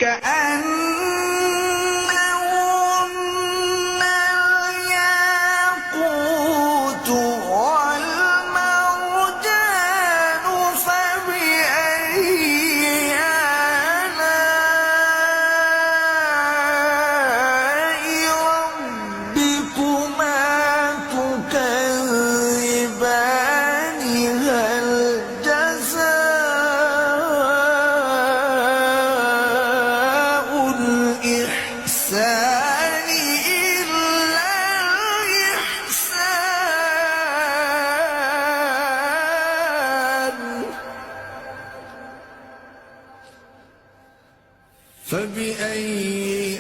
كأنهن الياقوت والمرجان فبأي آلاء ربكما تكذبان هل جزاء الإحسان إلا الإحسان فبأي